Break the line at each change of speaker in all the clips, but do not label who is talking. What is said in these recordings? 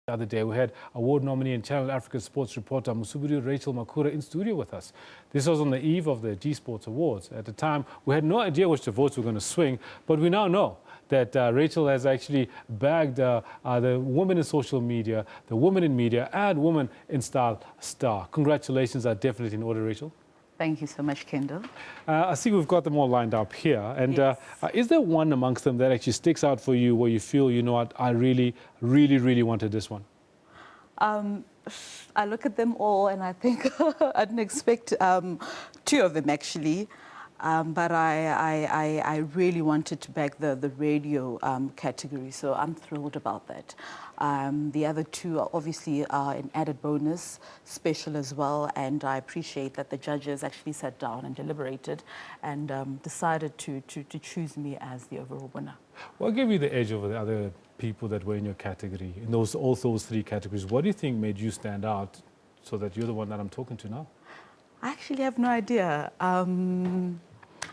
The other day, we had award nominee and Channel Africa sports reporter Mosibudi Rachel Makhura in studio with us. This was on the eve of the G Sports Awards. At the time, we had no idea which the votes were going to swing, but we now know that Rachel has actually bagged the Women in Social Media, the Women in Media, and Women in Style star. Congratulations are definitely in order, Rachel.
Thank you so much, Kendall.
I see we've got them all lined up here. And
Yes.
Is there one amongst them that actually sticks out for you where you feel, you know what, I really wanted this one?
I look at them all and I think I didn't expect two of them actually. But I really wanted to back the radio category, so I'm thrilled about that. The other two are obviously an added bonus, special as well, and I appreciate that the judges actually sat down and deliberated and decided to choose me as the overall winner.
What gave you the edge over the other people that were in your category, in all those three categories? What do you think made you stand out so that you're the one that I'm talking to now?
I actually have no idea.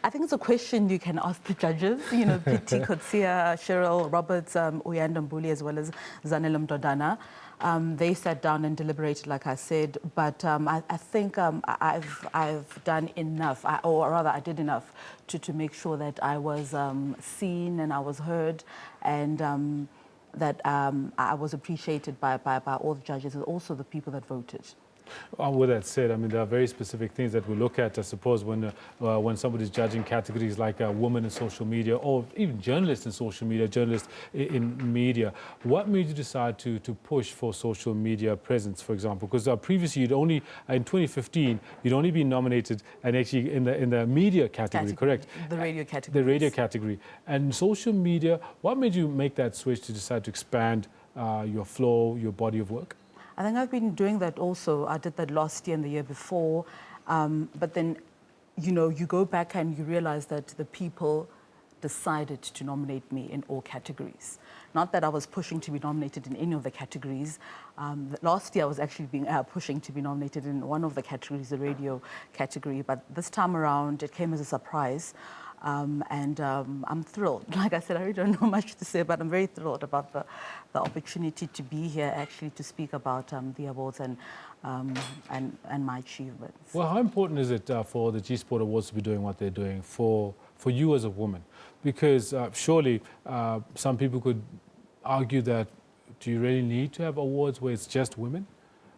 I think it's a question you can ask the judges. You know, Piti Kotsia, Cheryl Roberts, Uyanda Mbuli, as well as Zanele Mdodana. They sat down and deliberated, like I said, but I think I've done enough, or rather I did enough to make sure that I was seen and I was heard, and that I was appreciated by all the judges and also the people that voted.
With that said, I mean, there are very specific things that we look at, I suppose, when somebody's judging categories like women in social media or even journalists in social media, journalists in media. What made you decide to push for social media presence, for example? Because previously, you'd only, in 2015, you'd only been nominated and actually in the media category, correct?
The radio category.
The radio category. And social media, what made you make that switch to decide to expand your flow, your body of work?
I think I've been doing that also. I did that last year and the year before. But then, you know, you go back and you realize that the people decided to nominate me in all categories. Not that I was pushing to be nominated in any of the categories. Last year I was actually pushing to be nominated in one of the categories, the radio category. But this time around, it came as a surprise. I'm thrilled. Like I said, I really don't know much to say, but I'm very thrilled about the opportunity to be here, actually, to speak about the awards and my achievements.
Well, how important is it for the G Sport Awards to be doing what they're doing for you as a woman? Because surely some people could argue that, do you really need to have awards where it's just women?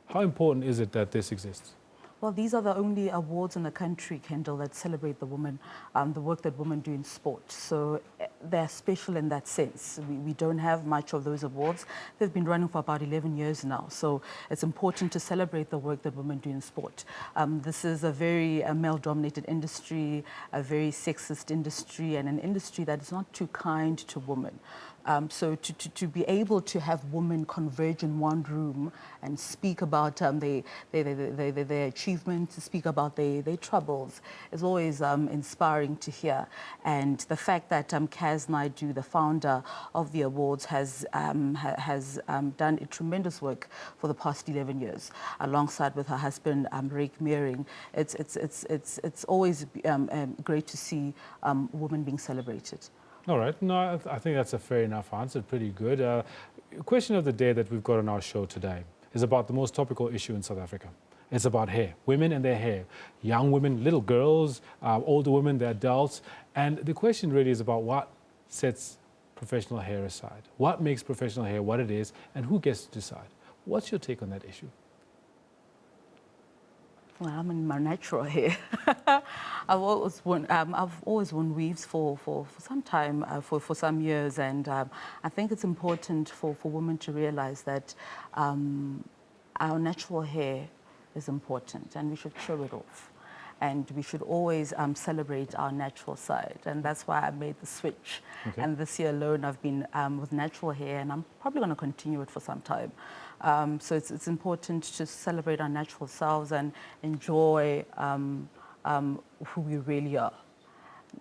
How important is it that this exists?
Well, these are the only awards in the country, Kendall, that celebrate the women, the work that women do in sport. So they're special in that sense. We don't have much of those awards. They've been running for about 11 years now. So it's important to celebrate the work that women do in sport. This is a very male-dominated industry, a very sexist industry, and an industry that is not too kind to women. So to be able to have women converge in one room and speak about their achievements, to speak about their troubles, is always inspiring to hear. And the fact that Kaz Naidu, the founder of the awards, has done a tremendous work for the past 11 years, alongside with her husband, Rick Meering. It's always great to see women being celebrated.
All right. No, I think that's a fair enough answer. Pretty good. Question of the day that we've got on our show today is about the most topical issue in South Africa. It's about hair, women and their hair. Young women, little girls, older women, the adults. And the question really is about what sets professional hair aside. What makes professional hair what it is, and who gets to decide? What's your take on that issue?
Well, I'm in my natural hair. I've always worn weaves for some time, for some years, and I think it's important for women to realize that our natural hair is important, and we should show it off. And we should always celebrate our natural side, and that's why I made the switch. Okay. And this year alone, I've been with natural hair, and I'm probably going to continue it for some time. So it's important to celebrate our natural selves and enjoy who we really are.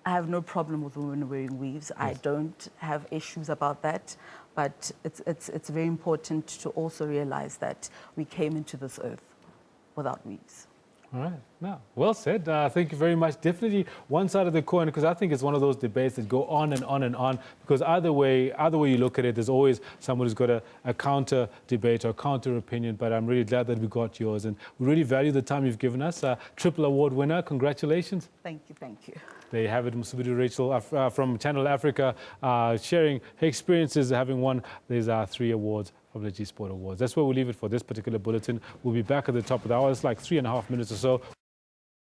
I have no problem with women wearing weaves. Yes. I don't have issues about that, but it's very important to also realize that we came into this earth without weaves.
All right. No, well said. Thank you very much. Definitely one side of the coin, because I think it's one of those debates that go on and on and on. Because either way you look at it, there's always someone who's got a counter debate or counter opinion. But I'm really glad that we got yours, and we really value the time you've given us. Triple award winner. Congratulations.
Thank you. Thank you.
There you have it, Mosibudi Rachel from Channel Africa, sharing her experiences having won these 3 awards from the G Sport Awards. That's where we'll leave it for this particular bulletin. We'll be back at the top of the hour. It's like 3.5 minutes or so.